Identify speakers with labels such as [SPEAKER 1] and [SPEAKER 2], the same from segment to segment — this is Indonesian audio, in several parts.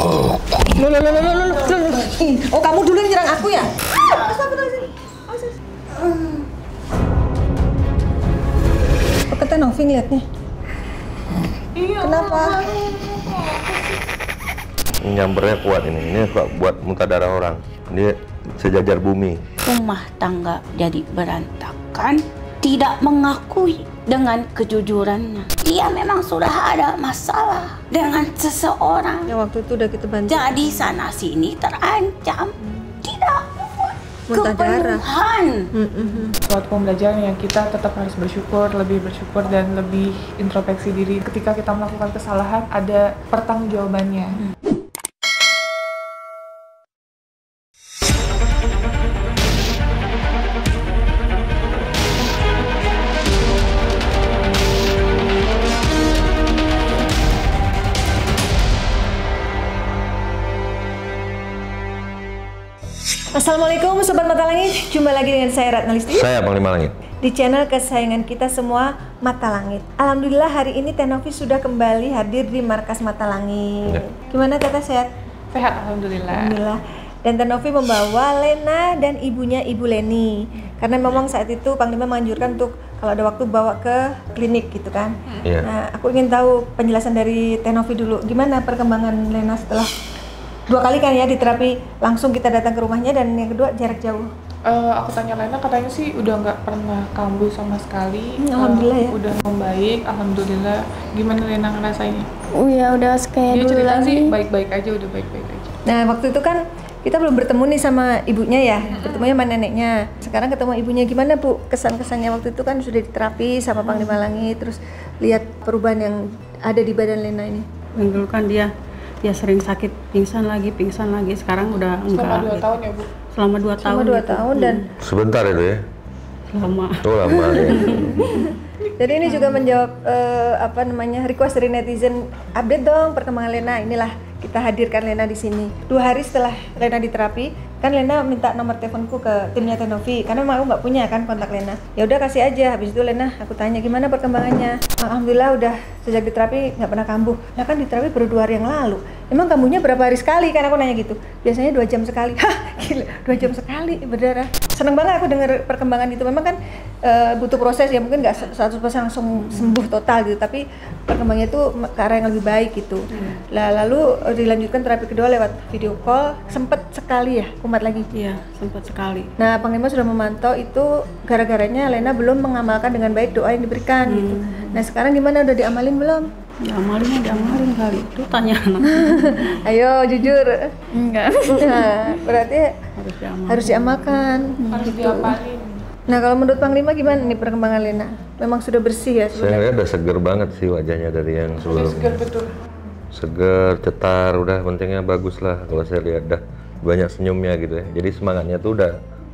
[SPEAKER 1] Oh, kamu dulu yang nyerang aku ya? Kata Novi ngeliatnya.
[SPEAKER 2] Iya.
[SPEAKER 1] Kenapa?
[SPEAKER 3] Nyambernya kuat ini buat muntah darah orang. Dia sejajar bumi.
[SPEAKER 4] Rumah tangga jadi berantakan, tidak mengakui dengan kejujurannya. Dia memang sudah ada masalah dengan seseorang.
[SPEAKER 1] Ya waktu itu udah kita bantu.
[SPEAKER 4] Jadi sana sini terancam. Tidak
[SPEAKER 1] Muntah darah.
[SPEAKER 4] kepenuhan.
[SPEAKER 2] Suatu pembelajaran yang kita tetap harus bersyukur, lebih bersyukur dan lebih introspeksi diri. Ketika kita melakukan kesalahan, ada pertanggungjawabannya.
[SPEAKER 1] Assalamualaikum Sobat Mata Langit, jumpa lagi dengan saya Ratna Listi
[SPEAKER 3] Saya Panglima Langit.
[SPEAKER 1] di channel kesayangan kita semua, Mata Langit. Alhamdulillah hari ini Teh Novi sudah kembali hadir di markas Mata Langit.
[SPEAKER 3] Ya.
[SPEAKER 1] Gimana Teteh, sehat?
[SPEAKER 2] Sehat, alhamdulillah.
[SPEAKER 1] Alhamdulillah. Dan Teh Novi membawa Lena dan ibunya Ibu Leni. Karena memang saat itu Panglima menganjurkan untuk kalau ada waktu bawa ke klinik gitu kan.
[SPEAKER 3] Iya.
[SPEAKER 1] Nah, aku ingin tahu penjelasan dari Teh Novi dulu. Gimana perkembangan Lena setelah 2 kali kan ya di terapi, langsung kita datang ke rumahnya, dan yang kedua jarak jauh.
[SPEAKER 2] Aku tanya Lena, katanya sih udah nggak pernah kambuh sama sekali.
[SPEAKER 1] Alhamdulillah ya.
[SPEAKER 2] Udah membaik, alhamdulillah. Gimana Lena ngerasainnya?
[SPEAKER 5] Oh ya udah kayak
[SPEAKER 2] Dia
[SPEAKER 5] dulu
[SPEAKER 2] cerita
[SPEAKER 5] lagi.
[SPEAKER 2] sih baik-baik aja, udah baik-baik aja.
[SPEAKER 1] Nah, waktu itu kan kita belum bertemu nih sama ibunya ya, bertemunya sama neneknya. Sekarang ketemu ibunya, gimana Bu? Kesan-kesannya waktu itu kan sudah diterapi sama Panglima Langit, terus lihat perubahan yang ada di badan Lena ini.
[SPEAKER 6] Dulu kan dia sering sakit, pingsan lagi. Sekarang udah
[SPEAKER 2] Selama
[SPEAKER 6] enggak.
[SPEAKER 2] 2 tahun ya Bu?
[SPEAKER 6] Selama 2 tahun.
[SPEAKER 1] Selama 2
[SPEAKER 6] gitu.
[SPEAKER 1] tahun dan
[SPEAKER 3] Sebentar itu ya.
[SPEAKER 6] Lama.
[SPEAKER 3] Oh lama ya.
[SPEAKER 1] jadi ini juga menjawab request dari netizen, update dong perkembangan Lena. Inilah kita hadirkan Lena di sini. 2 hari setelah Lena diterapi, kan Lena minta nomor teleponku ke timnya Teh Novi karena memang aku nggak punya kan kontak Lena. Ya udah kasih aja. Habis itu Lena aku tanya gimana perkembangannya. Alhamdulillah udah sejak diterapi nggak pernah kambuh. Ya kan diterapi baru 2 hari yang lalu. Emang kambuhnya berapa hari sekali? Kan aku nanya gitu. Biasanya 2 jam sekali. Hah, gila, 2 jam sekali berdarah. Seneng banget aku dengar perkembangan itu. Memang kan butuh proses ya, mungkin nggak 100% langsung sembuh total gitu, tapi perkembangannya itu ke arah yang lebih baik gitu. Lah lalu dilanjutkan terapi kedua lewat video call, sempet sekali ya kumat lagi.
[SPEAKER 6] Iya, sempat sekali.
[SPEAKER 1] Nah, Panglima sudah memantau itu gara-garanya Lena belum mengamalkan dengan baik doa yang diberikan gitu. Nah, sekarang gimana, udah diamalin belum?
[SPEAKER 6] Diamalin kali. Itu tanya anak.
[SPEAKER 1] Ayo jujur.
[SPEAKER 5] Enggak.
[SPEAKER 1] Nah, berarti harus diamalkan.
[SPEAKER 2] Harus diapalin.
[SPEAKER 1] Nah, kalau menurut Panglima gimana nih perkembangan Lena? Memang sudah bersih ya
[SPEAKER 3] Saya
[SPEAKER 1] sebenarnya?
[SPEAKER 3] lihat udah seger banget sih wajahnya dari yang
[SPEAKER 2] Udah
[SPEAKER 3] sebelum.
[SPEAKER 2] segar betul.
[SPEAKER 3] Seger, cetar, udah pentingnya bagus lah kalau saya lihat dah banyak senyumnya gitu ya. Jadi semangatnya tuh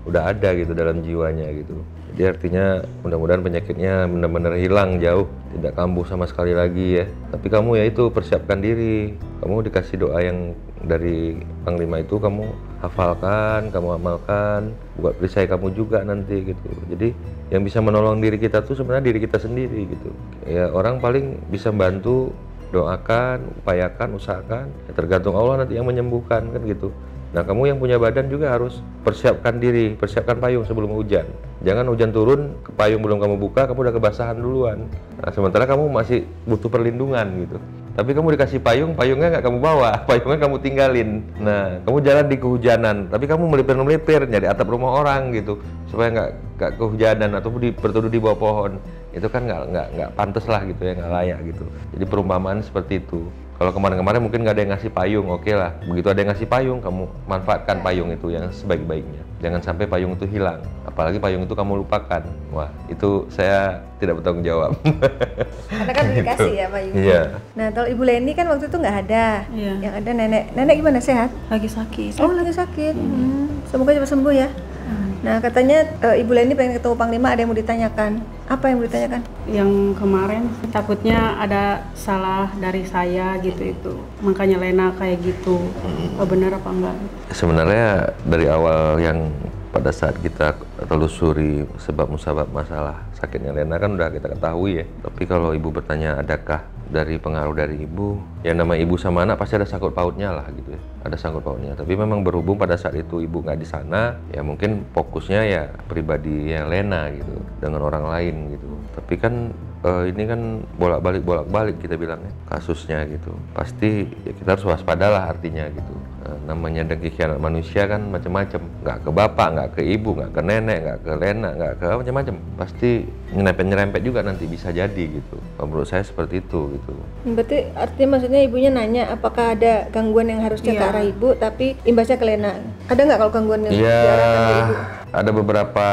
[SPEAKER 3] udah ada gitu dalam jiwanya gitu. Jadi artinya mudah-mudahan penyakitnya benar-benar hilang jauh, tidak kambuh sama sekali lagi ya. Tapi kamu ya itu persiapkan diri. Kamu dikasih doa yang dari Panglima itu kamu hafalkan, kamu amalkan, buat perisai kamu juga nanti gitu. Jadi yang bisa menolong diri kita tuh sebenarnya diri kita sendiri gitu. Ya orang paling bisa bantu, doakan, upayakan, usahakan. Ya, tergantung Allah nanti yang menyembuhkan kan gitu. Nah, kamu yang punya badan juga harus persiapkan diri, persiapkan payung sebelum hujan. Jangan hujan turun, ke payung belum kamu buka, kamu udah kebasahan duluan. Nah, sementara kamu masih butuh perlindungan gitu. Tapi kamu dikasih payung, payungnya nggak kamu bawa, payungnya kamu tinggalin. Nah, kamu jalan di kehujanan, tapi kamu melipir-melipir nyari atap rumah orang gitu, supaya nggak kehujanan atau berteduh di bawah pohon. Itu kan nggak pantas lah gitu ya, nggak layak gitu. Jadi perumpamaan seperti itu. Kalau kemarin-kemarin mungkin nggak ada yang ngasih payung, oke lah. Begitu ada yang ngasih payung, kamu manfaatkan payung itu yang sebaik-baiknya. Jangan sampai payung itu hilang. Apalagi payung itu kamu lupakan. Wah, itu saya tidak bertanggung jawab.
[SPEAKER 1] Karena kan udah dikasih ya payung.
[SPEAKER 3] Iya.
[SPEAKER 1] Nah, kalau Ibu Leni kan waktu itu nggak ada.
[SPEAKER 6] Iya.
[SPEAKER 1] Yang ada nenek. Nenek gimana, sehat?
[SPEAKER 6] Lagi sakit.
[SPEAKER 1] Oh, lagi sakit. Semoga cepat sembuh ya. Nah, katanya Ibu Leni pengen ketemu Panglima, ada yang mau ditanyakan. Apa yang mau ditanyakan?
[SPEAKER 6] Yang kemarin takutnya ada salah dari saya gitu itu. Makanya Lena kayak gitu. Oh, bener apa enggak?
[SPEAKER 3] Sebenarnya dari awal yang pada saat kita telusuri sebab musabab masalah sakitnya Lena kan udah kita ketahui ya. Tapi kalau ibu bertanya adakah dari pengaruh dari ibu. Yang namanya ibu sama anak pasti ada sangkut pautnya lah gitu ya. Ada sangkut pautnya. Tapi memang berhubung pada saat itu ibu nggak di sana, ya mungkin fokusnya ya pribadi yang Lena gitu dengan orang lain gitu. Tapi kan ini kan bolak-balik kita bilangnya kasusnya gitu. Pasti ya kita harus waspadalah artinya gitu. Namanya dengki khianat manusia kan macam-macam, nggak ke bapak, nggak ke ibu, nggak ke nenek, nggak ke Lena, nggak ke macam-macam. Pasti nyerempet juga nanti bisa jadi gitu. Menurut saya seperti itu gitu.
[SPEAKER 1] Berarti artinya maksudnya ibunya nanya apakah ada gangguan yang harusnya ke arah ibu tapi imbasnya ke Lena. Ada nggak kalau gangguan yang diarahkan ke ibu?
[SPEAKER 3] Ada beberapa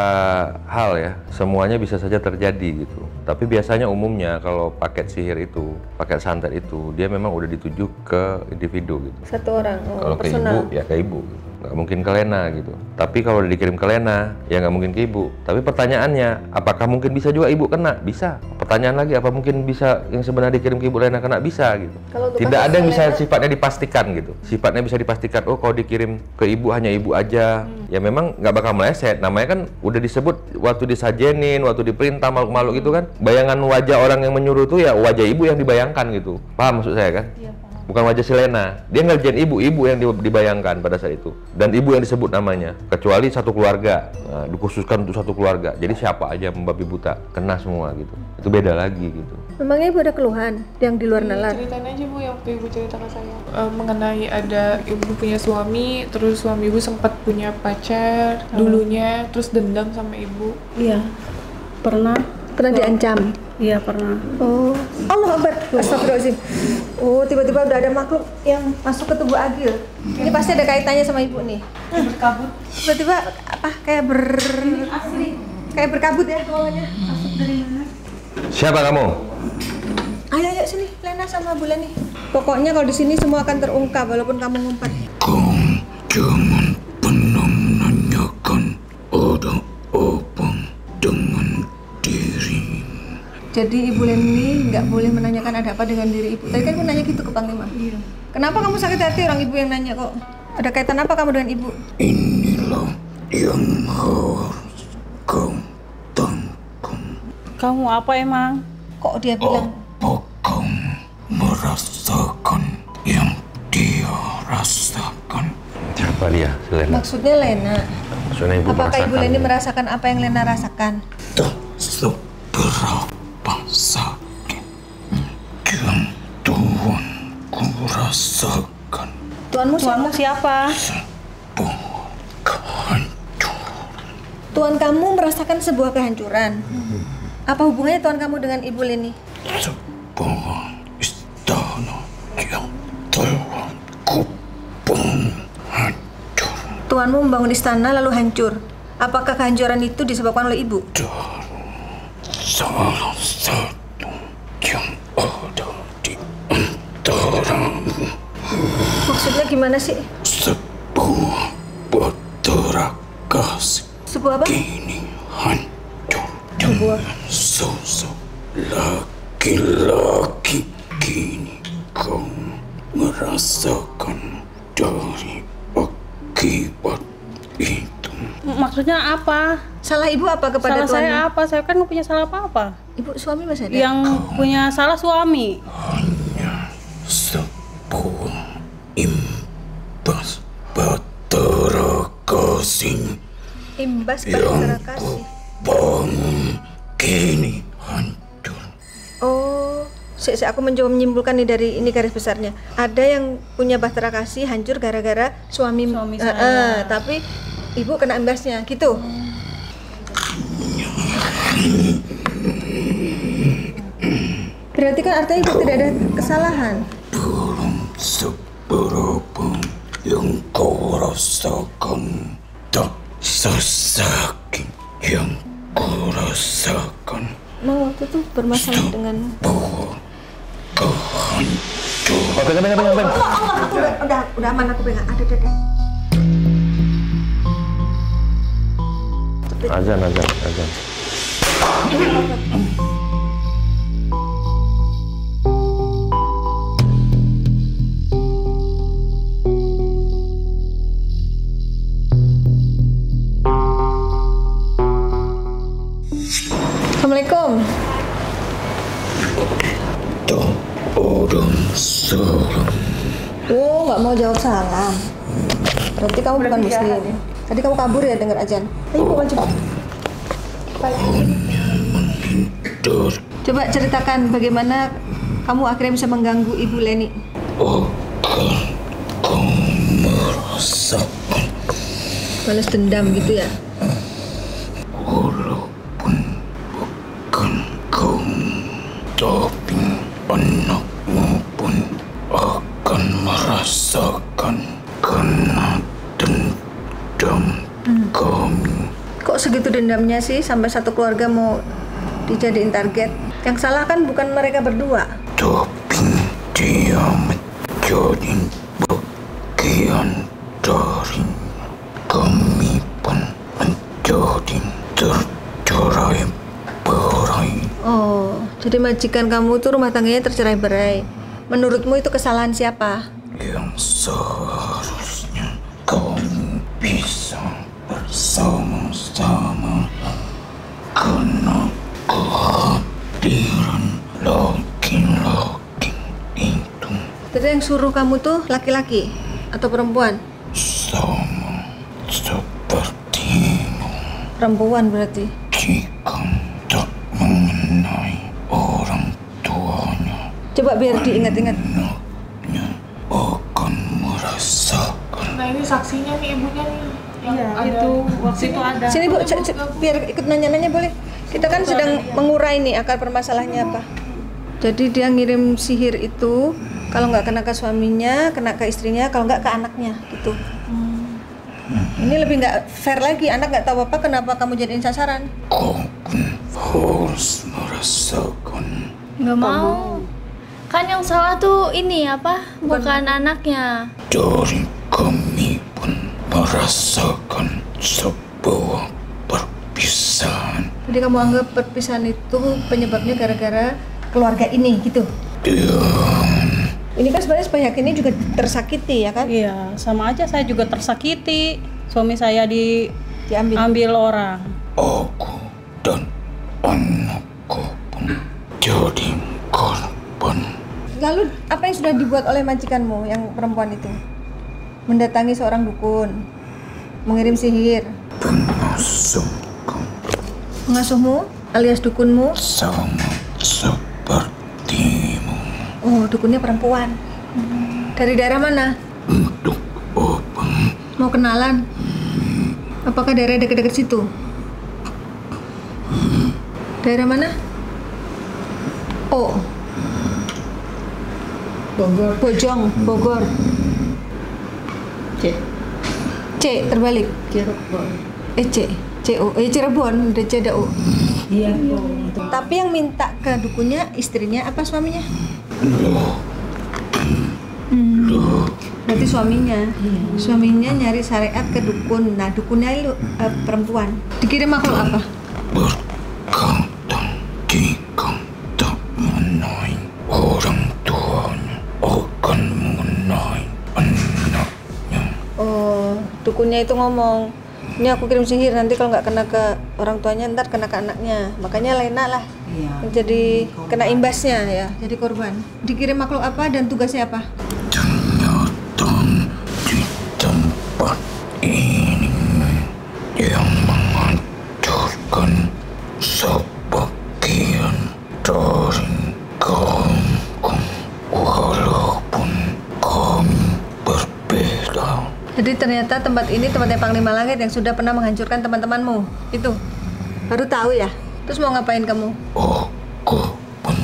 [SPEAKER 3] hal ya, semuanya bisa saja terjadi gitu. Tapi biasanya umumnya kalau paket sihir itu, paket santet itu, dia memang udah dituju ke individu gitu.
[SPEAKER 1] Satu orang,
[SPEAKER 3] Kalau ke
[SPEAKER 1] personal.
[SPEAKER 3] ibu, ya ke ibu. Nggak mungkin ke Lena gitu. Tapi kalau udah dikirim ke Lena, ya nggak mungkin ke ibu. Tapi pertanyaannya, apakah mungkin bisa juga ibu kena? Bisa. Pertanyaan lagi, apa mungkin bisa yang sebenarnya dikirim ke ibu Lena kena? Bisa gitu. Tidak ada yang bisa sifatnya dipastikan gitu. Sifatnya bisa dipastikan, oh kalau dikirim ke ibu hanya ibu aja. Ya memang nggak bakal meleset. Namanya kan udah disebut waktu disajenin, waktu diperintah makhluk-makhluk gitu kan. Bayangan wajah orang yang menyuruh tuh ya wajah ibu yang dibayangkan gitu. Paham maksud saya kan? Iya. Bukan wajah si Lena, dia ngerjain ibu yang dibayangkan pada saat itu, dan ibu yang disebut namanya, kecuali satu keluarga, dikhususkan untuk satu keluarga, jadi siapa aja membabi buta, kena semua gitu, itu beda lagi gitu.
[SPEAKER 1] Memangnya ibu ada keluhan yang di luar nalar?
[SPEAKER 2] Ceritain aja Bu yang waktu ibu cerita ke saya mengenai ada ibu punya suami, terus suami ibu sempat punya pacar dulunya, terus dendam sama ibu.
[SPEAKER 6] Iya, pernah
[SPEAKER 1] diancam?
[SPEAKER 6] Iya pernah.
[SPEAKER 1] Oh, Allah Akbar, astagfirullahaladzim. Oh, tiba-tiba udah ada makhluk yang masuk ke tubuh Agil. Ini pasti ada kaitannya sama ibu nih.
[SPEAKER 6] Berkabut.
[SPEAKER 1] Tiba-tiba apa kayak berkabut ya ruangannya. Masuk dari mana?
[SPEAKER 3] Siapa kamu?
[SPEAKER 1] Ayo sini, Lena sama Bu Leni. Pokoknya kalau di sini semua akan terungkap walaupun kamu ngumpet.
[SPEAKER 7] Kau jangan pernah menanyakan ada apa dengan diri.
[SPEAKER 1] Jadi Ibu Leni nggak boleh menanyakan ada apa dengan diri Ibu. Tadi kan aku nanya gitu ke Panglima. Iya. Kenapa kamu sakit hati orang Ibu yang nanya kok? Ada kaitan apa kamu dengan Ibu?
[SPEAKER 7] Inilah yang harus kau tanggung.
[SPEAKER 6] Kamu apa emang?
[SPEAKER 1] Kok dia bilang?
[SPEAKER 7] Apa kamu merasakan yang dia rasakan?
[SPEAKER 3] Siapa dia, si Lena?
[SPEAKER 1] Maksudnya Lena.
[SPEAKER 3] Maksudnya ibu
[SPEAKER 1] Apakah Ibu Leni
[SPEAKER 3] merasakan?
[SPEAKER 1] merasakan apa yang Lena rasakan?
[SPEAKER 7] Tak seberapa sakit yang Tuhanku rasakan.
[SPEAKER 1] Tuanmu
[SPEAKER 6] siapa?
[SPEAKER 7] Sebuah kehancuran.
[SPEAKER 1] Tuan kamu merasakan sebuah kehancuran. Apa hubungannya Tuan kamu dengan Ibu Leni?
[SPEAKER 7] Sebuah istana yang telah kubangun hancur.
[SPEAKER 1] Tuanmu membangun istana lalu hancur. Apakah kehancuran itu disebabkan oleh Ibu?
[SPEAKER 7] Salah satu yang ada di antaramu.
[SPEAKER 1] Maksudnya gimana sih?
[SPEAKER 7] Sebuah batera kasih
[SPEAKER 1] Sebuah apa?
[SPEAKER 7] kini hancur
[SPEAKER 1] Sebuah
[SPEAKER 7] dengan sosok laki-laki. Kini kau merasakan dari akibat itu.
[SPEAKER 6] Maksudnya apa?
[SPEAKER 1] salah Ibu apa kepada
[SPEAKER 6] Salah saya
[SPEAKER 1] tuanmu?
[SPEAKER 6] apa? Saya kan nggak punya salah apa-apa.
[SPEAKER 1] Ibu suami masih ada?
[SPEAKER 6] Yang punya salah suami.
[SPEAKER 7] Hanya sebuah imbas batera kasih
[SPEAKER 1] Imbas
[SPEAKER 7] yang
[SPEAKER 1] batera kasih.
[SPEAKER 7] bangun kini hancur.
[SPEAKER 1] Oh, aku mencoba menyimpulkan nih dari ini garis besarnya. Ada yang punya bahtera kasih hancur gara-gara suami
[SPEAKER 6] saya.
[SPEAKER 1] tapi Ibu kena imbasnya, gitu. Berarti kan artinya Ibu tidak ada kesalahan.
[SPEAKER 7] Belum seberapa yang kau rasakan, tak sesakit yang kau rasakan.
[SPEAKER 1] Emang waktu itu bermasalah dengan...
[SPEAKER 7] Sebuah kehancuran.
[SPEAKER 3] Oh, pegang.
[SPEAKER 1] Aku udah aman, aku pegang. Ada.
[SPEAKER 3] Azan.
[SPEAKER 1] Assalamualaikum.
[SPEAKER 7] Tak
[SPEAKER 1] Oh, jawab salam. Berarti kamu bukan muslim. Tadi kamu kabur ya dengar azan. Ayo bukan coba. Coba ceritakan bagaimana kamu akhirnya bisa mengganggu Ibu Leni.
[SPEAKER 7] Kau merasakan
[SPEAKER 1] Balas dendam gitu ya?
[SPEAKER 7] walaupun bukan kau, tapi anakmu pun akan merasakan karena dendam kami.
[SPEAKER 1] Kok segitu dendamnya sih sampai satu keluarga mau dijadiin target? Yang salah kan bukan mereka berdua.
[SPEAKER 7] Tapi dia menjadi bagian dari kami pun menjadi tercerai-berai.
[SPEAKER 1] Oh, jadi majikan kamu tuh rumah tangganya tercerai-berai. Menurutmu itu kesalahan siapa?
[SPEAKER 7] Yang seharusnya kamu bisa bersama-sama karena kehadiran laki-laki itu
[SPEAKER 1] Jadi yang suruh kamu tuh laki-laki atau perempuan?
[SPEAKER 7] sama sepertimu.
[SPEAKER 1] Perempuan berarti.
[SPEAKER 7] Jika tak mengenai orang tuanya,
[SPEAKER 1] Coba biar diingat-ingat.
[SPEAKER 7] anaknya akan merasakan.
[SPEAKER 2] Nah ini saksinya nih ibunya nih. Yang
[SPEAKER 6] Iya,
[SPEAKER 2] ada
[SPEAKER 6] itu waktu itu ada.
[SPEAKER 1] Sini Bu, biar ikut nanya-nanya boleh. Kita kan sedang mengurai nih akar permasalahannya apa. Jadi dia ngirim sihir itu kalau nggak kena ke suaminya, kena ke istrinya, kalau nggak ke anaknya gitu. Ini lebih nggak fair lagi. Anak nggak tahu apa kenapa kamu jadiin sasaran.
[SPEAKER 7] Kau pun harus merasakan.
[SPEAKER 5] Nggak mau. Kan yang salah tuh ini apa? Bukan anaknya.
[SPEAKER 7] Dari kami pun merasakan sebuah perpisahan.
[SPEAKER 1] Jadi kamu anggap perpisahan itu penyebabnya gara-gara keluarga ini gitu. Ini kan sebenarnya pihak ini juga tersakiti ya kan?
[SPEAKER 6] Iya, sama aja saya juga tersakiti. Suami saya
[SPEAKER 1] Diambil.
[SPEAKER 6] diambil orang.
[SPEAKER 7] Aku dan anakku pun jadi korban.
[SPEAKER 1] Lalu apa yang sudah dibuat oleh majikanmu yang perempuan itu? Mendatangi seorang dukun, mengirim sihir,
[SPEAKER 7] Pengasuhku
[SPEAKER 1] mengasuhmu alias dukunmu.
[SPEAKER 7] sama sepertimu.
[SPEAKER 1] Oh, dukunnya perempuan. Dari daerah mana?
[SPEAKER 7] Untuk apa?
[SPEAKER 1] Mau kenalan? Apakah daerah dekat-dekat situ? Daerah mana? Oh, Bojong, Bogor. C terbalik. Cirebon, udah C ada O. Iya. Tapi yang minta ke dukunnya istrinya apa suaminya? Berarti suaminya. Suaminya nyari syariat ke dukun. Nah, dukunnya itu perempuan. Dikirim makhluk apa?
[SPEAKER 7] Berkata jika tak mengenai orang tuanya akan mengenai anaknya.
[SPEAKER 1] Oh, dukunnya itu ngomong, ini aku kirim sihir, nanti kalau nggak kena ke orang tuanya ntar kena ke anaknya. Makanya Lena lah yang jadi kena imbasnya ya, jadi korban. Dikirim makhluk apa dan tugasnya apa?
[SPEAKER 7] Ternyata di tempat ini yang menghancurkan sebagian dari kaumku walaupun kami berbeda.
[SPEAKER 1] Jadi ternyata tempat ini tempatnya Panglima Langit yang sudah pernah menghancurkan teman-temanmu. Itu baru tahu ya. Terus mau ngapain kamu?
[SPEAKER 7] Aku pun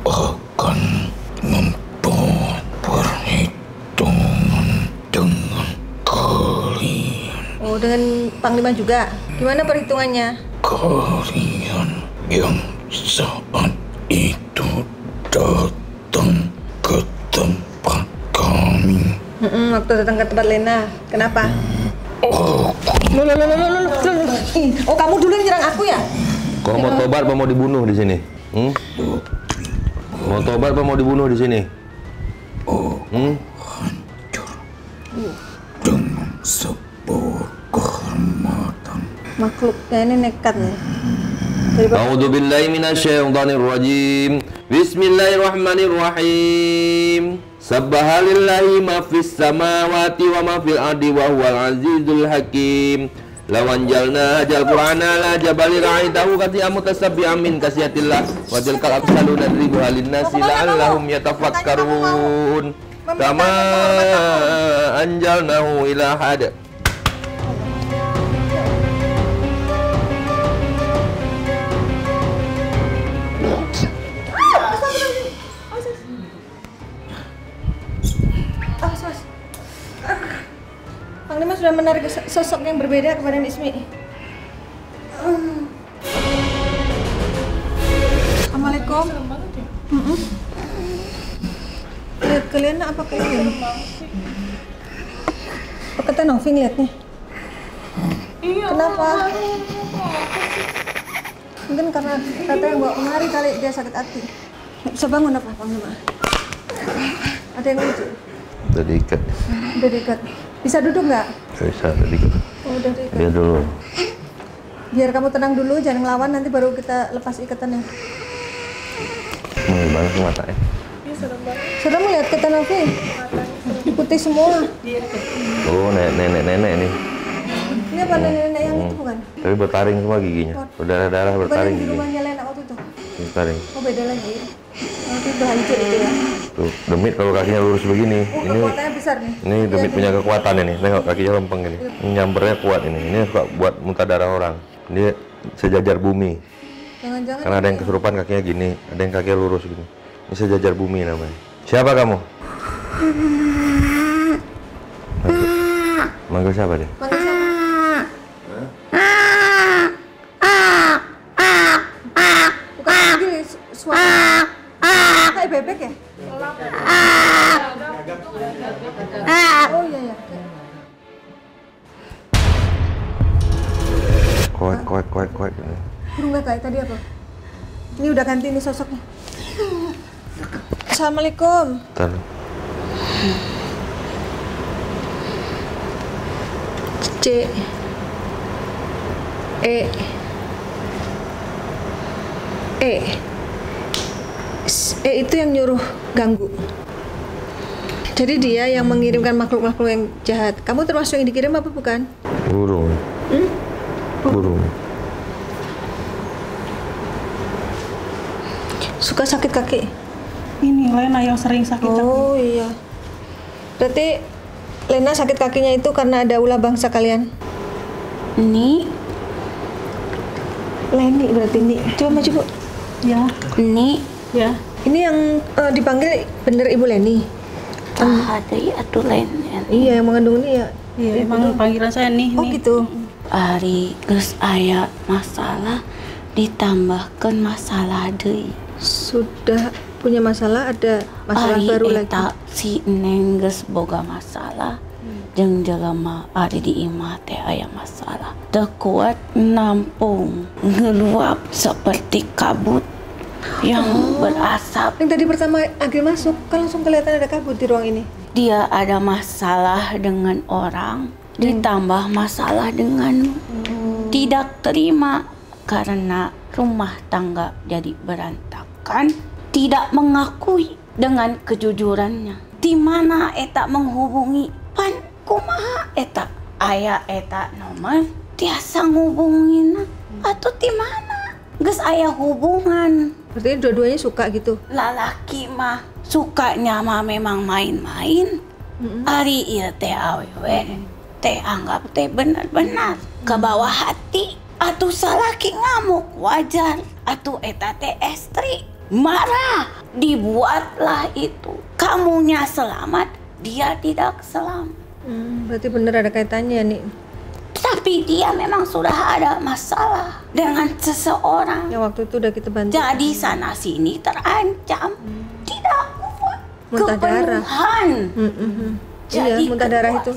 [SPEAKER 7] akan membuat perhitungan dengan kalian.
[SPEAKER 1] Oh, dengan Panglima juga. Gimana perhitungannya?
[SPEAKER 7] Kalian yang saat itu datang ke tempat kami.
[SPEAKER 1] Waktu datang ke tempat Lena. Kenapa?
[SPEAKER 7] Aku
[SPEAKER 1] Oh, kamu dulu yang nyerang aku ya?
[SPEAKER 3] Kau mau tobat apa mau dibunuh di sini? Mau tobat apa mau dibunuh di sini?
[SPEAKER 7] hancur dengan sebuah kehormatan.
[SPEAKER 1] Makhluknya ini nekat nih.
[SPEAKER 3] A'udzu billahi minasyaitonir rajim. Bismillahirrahmanirrahim. Sabbahalillahi ma fis samawati wa ma fil ardi wa huwal azizul hakim. Lawan jalna hajal qur'ana la jabali ra'itahu qati'a mutasabbi'an min kasyatillah wa tilkal amsalu nadribu halin nasi la'allahum yatafakkarun. Kama anjalnahu ila had.
[SPEAKER 1] Panglima sudah menarik sosok yang berbeda kepada Ismi. Assalamualaikum. Lihat kalian apa kalian? Apa kata Noving lihat nih? Kenapa? Mungkin karena kata yang bawa kemari kali dia sakit hati. Nggak bisa bangun apa Panglima? Ada yang lucu?
[SPEAKER 3] Udah diikat.
[SPEAKER 1] Udah diikat. Bisa duduk nggak?
[SPEAKER 3] Nggak bisa, udah diikat.
[SPEAKER 1] Oh, udah diikat.
[SPEAKER 3] Biar dulu.
[SPEAKER 1] Biar kamu tenang dulu, jangan ngelawan, nanti baru kita lepas ikatannya.
[SPEAKER 3] Gimana sih matanya?
[SPEAKER 1] Sudah melihat kata Novi? Putih semua.
[SPEAKER 3] Oh, nenek-nenek nih.
[SPEAKER 1] Ini apa nenek-nenek yang itu bukan?
[SPEAKER 3] Tapi bertaring semua giginya. Berdarah-darah
[SPEAKER 1] Bukan
[SPEAKER 3] bertaring
[SPEAKER 1] yang di
[SPEAKER 3] giginya.
[SPEAKER 1] rumahnya Lena waktu itu?
[SPEAKER 3] Bertaring.
[SPEAKER 1] Oh beda lagi. Nanti udah hancur itu ya.
[SPEAKER 3] Tuh, demit kalau kakinya lurus begini.
[SPEAKER 1] Oh
[SPEAKER 3] Ini
[SPEAKER 1] kekuatannya besar nih.
[SPEAKER 3] ini demit punya kekuatan ini. Tengok kakinya lempeng ini. Ini nyampernya kuat ini. Ini suka buat muntah darah orang. Dia sejajar bumi.
[SPEAKER 1] Jangan-jangan
[SPEAKER 3] Karena ada yang kesurupan kakinya gini, ada yang kakinya lurus gini. Ini sejajar bumi namanya. Siapa kamu? Manggil siapa dia?
[SPEAKER 1] Panggil siapa? Bukan panggil suara. Kayak bebek ya? Oh iya ya.
[SPEAKER 3] Koek.
[SPEAKER 1] Burung nggak kayak tadi apa? Ini udah ganti nih sosoknya. Assalamualaikum.
[SPEAKER 3] Bentar.
[SPEAKER 1] C E itu yang nyuruh ganggu. Jadi dia yang mengirimkan makhluk-makhluk yang jahat. Kamu termasuk yang dikirim apa bukan?
[SPEAKER 3] Burung. Burung.
[SPEAKER 1] Suka sakit kaki?
[SPEAKER 6] Ini Lena yang sering sakit kaki.
[SPEAKER 1] Oh iya. Berarti Lena sakit kakinya itu karena ada ulah bangsa kalian?
[SPEAKER 4] Ni,
[SPEAKER 1] Leni berarti ini. Coba maju Bu.
[SPEAKER 6] Ya,
[SPEAKER 4] ni,
[SPEAKER 6] ya.
[SPEAKER 1] Ini yang dipanggil bener Ibu Leni?
[SPEAKER 4] ada atuh lain.
[SPEAKER 1] Iya, yang mengandung ini ya.
[SPEAKER 6] Iya, emang panggilan saya nih.
[SPEAKER 1] Oh
[SPEAKER 6] nih.
[SPEAKER 1] gitu.
[SPEAKER 4] Ari geus aya masalah ditambahkan masalah deui.
[SPEAKER 1] Sudah punya masalah, ada masalah
[SPEAKER 4] Ari
[SPEAKER 1] baru
[SPEAKER 4] eta
[SPEAKER 1] lagi.
[SPEAKER 4] si Neng geus boga masalah. Jeung jelema ari di imah teh aya masalah. Teu kuat nampung, ngeluap seperti kabut yang berasap.
[SPEAKER 1] Yang tadi pertama Agil masuk, kan langsung kelihatan ada kabut di ruang ini.
[SPEAKER 4] Dia ada masalah dengan orang, ditambah masalah denganmu. Tidak terima karena rumah tangga jadi berantakan, tidak mengakui dengan kejujurannya. Di mana eta menghubungi pan kumaha eta aya eta nomor tiasa ngubungin atau di mana geus aya hubungan.
[SPEAKER 1] Berarti dua-duanya suka gitu.
[SPEAKER 4] Lalaki mah sukanya mah memang main-main. Ari ieu teh awewe teh anggap teh benar-benar ke bawah hati. Atuh salaki ngamuk wajar. Atuh eta teh estri marah. Dibuatlah itu. Kamunya selamat, dia tidak selamat.
[SPEAKER 1] Berarti bener ada kaitannya nih.
[SPEAKER 4] Tapi dia memang sudah ada masalah dengan seseorang.
[SPEAKER 1] Yang waktu itu udah kita bantu.
[SPEAKER 4] Jadi sana sini terancam. Tidak kuat.
[SPEAKER 1] Muntah darah.
[SPEAKER 4] Kepenuhan.
[SPEAKER 1] Iya, muntah darah itu.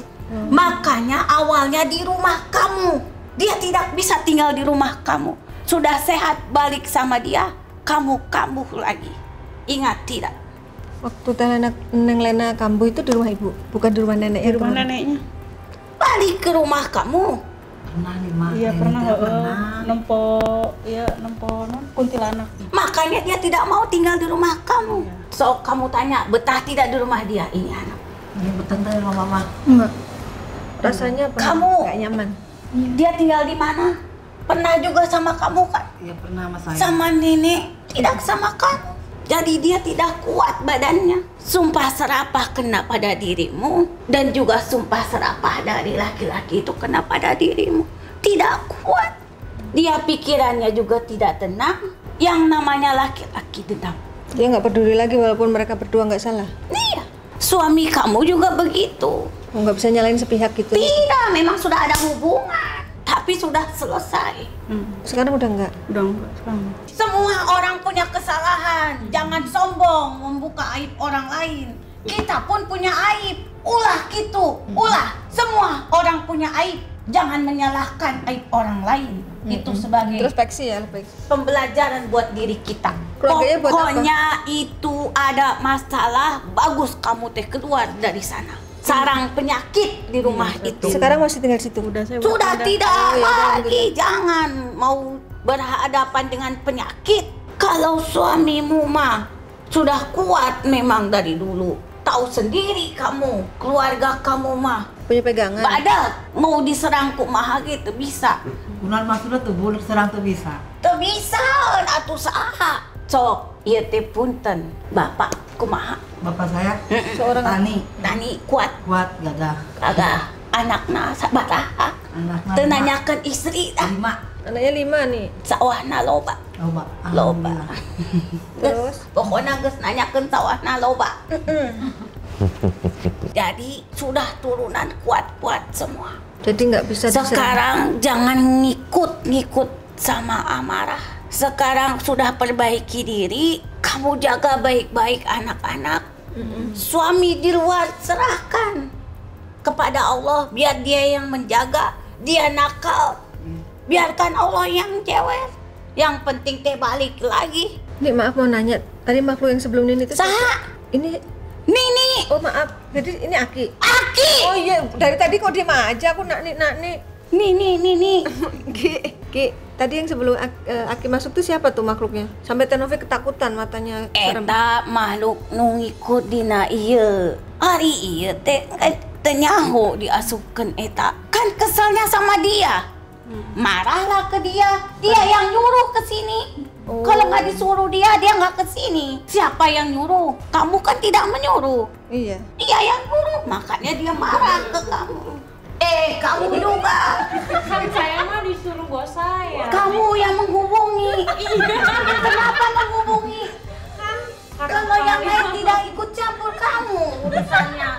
[SPEAKER 4] Makanya awalnya di rumah kamu. Dia tidak bisa tinggal di rumah kamu. Sudah sehat balik sama dia, kamu kambuh lagi. Ingat tidak?
[SPEAKER 1] Waktu Neng Lena kambuh itu di rumah ibu, bukan di rumah nenek.
[SPEAKER 6] Di rumah neneknya.
[SPEAKER 4] Balik ke rumah kamu.
[SPEAKER 8] Pernah nih Mak.
[SPEAKER 6] Iya
[SPEAKER 8] Ini
[SPEAKER 6] pernah,
[SPEAKER 8] teh pernah.
[SPEAKER 6] nempo kuntilanak.
[SPEAKER 4] Makanya dia tidak mau tinggal di rumah kamu. So kamu tanya betah tidak di rumah dia? Ini anak.
[SPEAKER 8] Ini betul teh sama Mama.
[SPEAKER 1] Enggak. Rasanya apa?
[SPEAKER 4] Kamu
[SPEAKER 1] nggak nyaman.
[SPEAKER 4] dia tinggal di mana? Pernah juga sama kamu kan?
[SPEAKER 8] Iya pernah sama saya.
[SPEAKER 4] Sama nenek, tidak sama kamu. Jadi dia tidak kuat badannya. Sumpah serapah kena pada dirimu. Dan juga sumpah serapah dari laki-laki itu kena pada dirimu. Tidak kuat. Dia pikirannya juga tidak tenang. Yang namanya laki-laki dendam.
[SPEAKER 1] Dia nggak peduli lagi walaupun mereka berdua nggak salah.
[SPEAKER 4] Iya. Suami kamu juga begitu.
[SPEAKER 1] Oh, nggak bisa nyalain sepihak gitu.
[SPEAKER 4] Tidak, memang sudah ada hubungan. Tapi sudah selesai.
[SPEAKER 1] Sekarang udah nggak.
[SPEAKER 6] Udah enggak sekarang.
[SPEAKER 4] Semua orang punya kesalahan. Jangan sombong membuka aib orang lain. Kita pun punya aib. Ulah gitu. Ulah. Semua orang punya aib. Jangan menyalahkan aib orang lain. Itu sebagai
[SPEAKER 1] Introspeksi ya, lebih.
[SPEAKER 4] pembelajaran buat diri kita.
[SPEAKER 1] Keluarganya buat apa?
[SPEAKER 4] Pokoknya itu ada masalah, bagus kamu teh keluar dari sana. Sarang penyakit di rumah itu.
[SPEAKER 1] Sekarang masih tinggal situ.
[SPEAKER 4] Sudah tidak lagi, jangan mau berhadapan dengan penyakit. Kalau suamimu mah sudah kuat memang dari dulu. Tahu sendiri kamu, keluarga kamu mah
[SPEAKER 1] Punya pegangan.
[SPEAKER 4] badak mau diserang kumaha gitu bisa.
[SPEAKER 8] Benar maksudnya tuh boleh serang tuh bisa.
[SPEAKER 4] Teu bisa atuh saha. Sok ieu teh punten. Bapak kumaha?
[SPEAKER 8] Bapak saya
[SPEAKER 1] Seorang
[SPEAKER 4] Tani kuat
[SPEAKER 8] kuat gagah.
[SPEAKER 4] kagak anakna sabaraha.
[SPEAKER 8] Anaknya
[SPEAKER 4] Teu nanyakeun istri dah.
[SPEAKER 8] 5.
[SPEAKER 1] Anaknya 5 nih.
[SPEAKER 4] Sawahna loba.
[SPEAKER 8] Loba.
[SPEAKER 4] Loba.
[SPEAKER 1] Terus?
[SPEAKER 4] Pokoknya geus nanyakeun sawahna loba. Jadi sudah turunan kuat-kuat semua.
[SPEAKER 1] Jadi nggak bisa diserang.
[SPEAKER 4] Sekarang jangan ngikut sama amarah. Sekarang sudah perbaiki diri. Kamu jaga baik-baik anak-anak. Suami di luar serahkan kepada Allah. Biar dia yang menjaga. Dia nakal. Biarkan Allah yang cewek. Yang penting teh balik lagi.
[SPEAKER 1] Nih maaf mau nanya. Tadi makhluk yang sebelum ini itu
[SPEAKER 4] Saha?
[SPEAKER 1] Ini
[SPEAKER 4] Nini.
[SPEAKER 1] oh maaf. Jadi ini Aki.
[SPEAKER 4] Aki.
[SPEAKER 1] Oh iya, dari tadi kok diem aja aku nak nih.
[SPEAKER 4] Nini.
[SPEAKER 1] Ki, tadi yang sebelum Aki masuk tuh siapa tuh makhluknya? Sampai Tenovi ketakutan matanya. serem.
[SPEAKER 4] Eta makhluk nu ngikut dina ieu. Ari ieu teh teu nyaho diasupkeun eta. Kan keselnya sama dia. Marahlah ke dia. Dia yang nyuruh ke sini.
[SPEAKER 1] Oh.
[SPEAKER 4] Kalau nggak disuruh dia nggak ke sini. Siapa yang nyuruh? Kamu kan tidak menyuruh.
[SPEAKER 1] Iya.
[SPEAKER 4] Dia yang nyuruh, makanya dia marah ke kamu. Kamu juga.
[SPEAKER 5] Kan saya mah disuruh bos saya.
[SPEAKER 4] Kamu yang menghubungi. Kenapa menghubungi? Kalau yang lain tidak ikut campur kamu urusannya.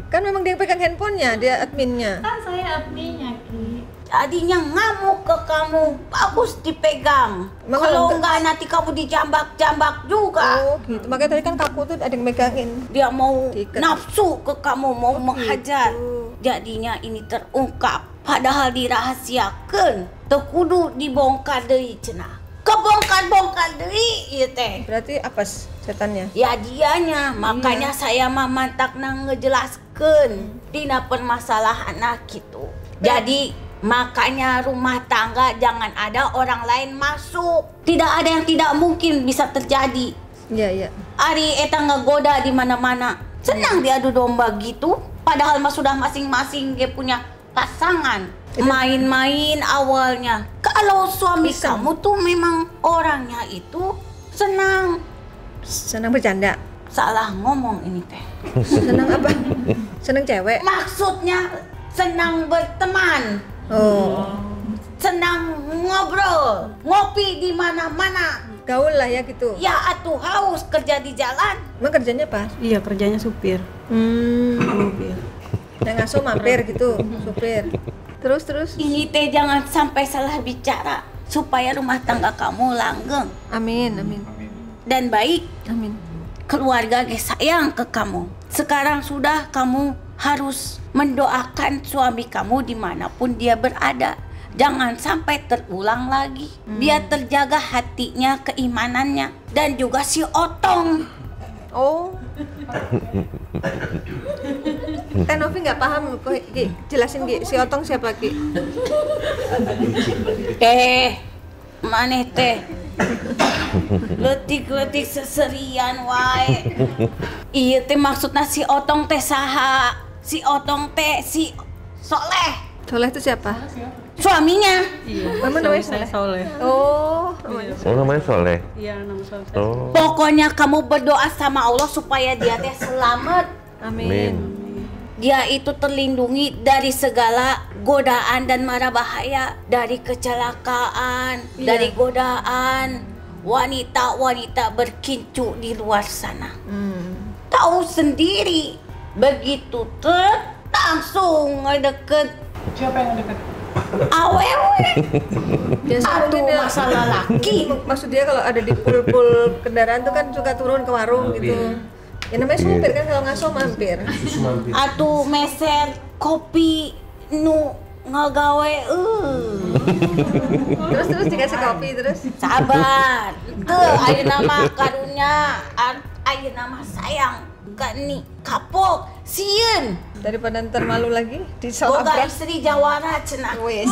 [SPEAKER 1] Kan memang dia yang pegang handphonenya, dia adminnya.
[SPEAKER 5] Kan saya adminnya Ki.
[SPEAKER 4] Jadinya ngamuk ke kamu, bagus dipegang.
[SPEAKER 1] Emang
[SPEAKER 4] Kalau
[SPEAKER 1] enggak?
[SPEAKER 4] enggak nanti kamu dijambak-jambak juga.
[SPEAKER 1] Oh gitu. Makanya tadi kan kaku tuh ada yang megangin.
[SPEAKER 4] Dia mau
[SPEAKER 1] Diikat.
[SPEAKER 4] nafsu ke kamu, mau menghajar. Jadinya ini terungkap, padahal dirahasiakeun. Teu kudu dibongkar deui cenah. Kebongkar-bongkar deui ieu teh.
[SPEAKER 1] Berarti apa setannya?
[SPEAKER 4] Ya dianya, makanya saya mah mantakna ngejelaskeun dina permasalahan gitu. Jadi makanya rumah tangga jangan ada orang lain masuk. Tidak ada yang tidak mungkin bisa terjadi.
[SPEAKER 1] Iya.
[SPEAKER 4] Ari eta ngegoda di mana-mana. Senang diadu domba gitu. Padahal mah sudah masing-masing dia punya pasangan. Main-main awalnya. Kalau suami kamu tuh memang orangnya itu senang.
[SPEAKER 1] Senang bercanda.
[SPEAKER 4] Salah ngomong ini teh.
[SPEAKER 1] Senang apa? Senang cewek.
[SPEAKER 4] Maksudnya senang berteman.
[SPEAKER 1] Oh.
[SPEAKER 4] Senang ngobrol, ngopi di mana-mana.
[SPEAKER 1] Gaul lah ya gitu.
[SPEAKER 4] Ya atuh haus kerja di jalan.
[SPEAKER 1] Emang kerjanya apa?
[SPEAKER 6] Iya kerjanya supir.
[SPEAKER 1] Mobil. Yang ngasuh mampir gitu, supir. Terus.
[SPEAKER 4] Ini teh jangan sampai salah bicara supaya rumah tangga kamu langgeng
[SPEAKER 1] Amin.
[SPEAKER 4] dan baik.
[SPEAKER 1] Amin.
[SPEAKER 4] Keluarga ge sayang ke kamu. Sekarang sudah kamu harus mendoakan suami kamu dimanapun dia berada. Jangan sampai terulang lagi. Biar terjaga hatinya, keimanannya, dan juga si Otong.
[SPEAKER 1] Oh. Teh Novi nggak paham kok, Ki. Jelasin Ki, si Otong siapa Ki?
[SPEAKER 4] Maneh teh letik-letik seserian wae. Iya teh maksudnya si Otong teh saha? Si Otong teh si Soleh.
[SPEAKER 1] Soleh itu siapa?
[SPEAKER 4] Suaminya.
[SPEAKER 6] Iya.
[SPEAKER 1] Mama namanya
[SPEAKER 6] Saya Soleh.
[SPEAKER 1] Oh, namanya.
[SPEAKER 3] Oh, namanya Soleh.
[SPEAKER 6] Iya, nama Soleh.
[SPEAKER 3] Oh,
[SPEAKER 4] Pokoknya kamu berdoa sama Allah supaya dia teh selamat.
[SPEAKER 1] Amin.
[SPEAKER 4] Dia itu terlindungi dari segala godaan dan mara bahaya, dari kecelakaan, dari godaan wanita-wanita berkincu di luar sana. Tahu sendiri, begitu langsung ngedeket
[SPEAKER 2] Siapa yang deket?
[SPEAKER 4] awewe.
[SPEAKER 1] Biasa
[SPEAKER 4] Aduh,
[SPEAKER 1] mungkin dia-
[SPEAKER 4] masalah laki.
[SPEAKER 1] Maksud dia kalau ada di pul kendaraan tuh kan suka turun ke warung gitu. Ya namanya supir kan, kalau ngaso mampir.
[SPEAKER 4] Atuh meser kopi nu ngagawe
[SPEAKER 1] Terus dikasih kopi terus.
[SPEAKER 4] sabar tuh ayeuna mah karunya ayeuna mah sayang gani kapok sieun
[SPEAKER 1] Daripada ntar malu lagi
[SPEAKER 4] boga
[SPEAKER 1] disalabrak.
[SPEAKER 4] istri jawara cenah
[SPEAKER 1] Wes.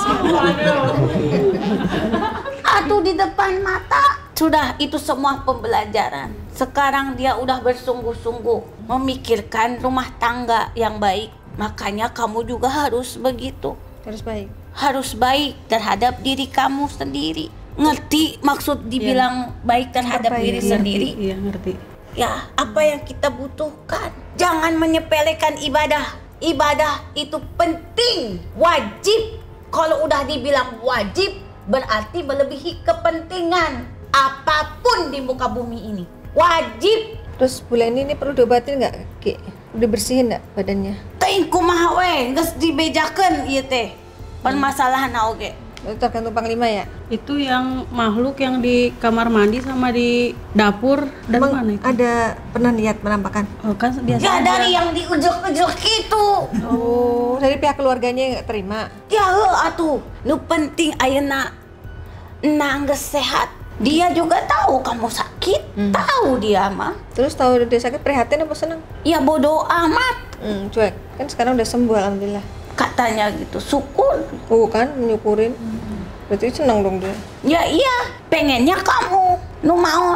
[SPEAKER 4] atuh di depan mata. Sudah itu semua pembelajaran. Sekarang dia udah bersungguh-sungguh memikirkan rumah tangga yang baik. Makanya kamu juga harus begitu.
[SPEAKER 1] Harus baik.
[SPEAKER 4] Harus baik terhadap diri kamu sendiri. Ngerti maksud dibilang baik terhadap
[SPEAKER 1] Baik,
[SPEAKER 4] diri
[SPEAKER 1] iya.
[SPEAKER 4] sendiri?
[SPEAKER 6] Iya, ngerti.
[SPEAKER 4] Ya, apa yang kita butuhkan. Jangan menyepelekan ibadah. Ibadah itu penting, wajib. Kalau udah dibilang wajib, berarti melebihi kepentingan apapun di muka bumi ini. Wajib.
[SPEAKER 1] Terus bulan ini perlu diobatin nggak, Ki? Udah bersihin nggak badannya?
[SPEAKER 4] Teuing kumaha we, geus dibejakeun ieu teh. Permasalahan oge.
[SPEAKER 1] Itu tergantung Panglima ya.
[SPEAKER 6] Itu yang makhluk yang di kamar mandi sama di dapur dan
[SPEAKER 1] Emang
[SPEAKER 6] mana itu?
[SPEAKER 1] ada pernah lihat penampakan?
[SPEAKER 6] Oh, kan biasa
[SPEAKER 4] Ya
[SPEAKER 6] aja.
[SPEAKER 4] dari yang diujuk-ujuk gitu.
[SPEAKER 1] Oh, dari pihak keluarganya nggak terima.
[SPEAKER 4] Ya atuh, nu penting ayeuna nang geus sehat. Dia juga tahu kamu sakit, tahu dia mah.
[SPEAKER 1] Terus tahu dia sakit prihatin apa senang?
[SPEAKER 4] Ya bodoh amat
[SPEAKER 1] Cuek. Kan sekarang udah sembuh alhamdulillah.
[SPEAKER 4] katanya gitu. Syukur.
[SPEAKER 1] Oh kan, menyukurin. Berarti senang dong dia.
[SPEAKER 4] Ya iya, pengennya kamu nu mau.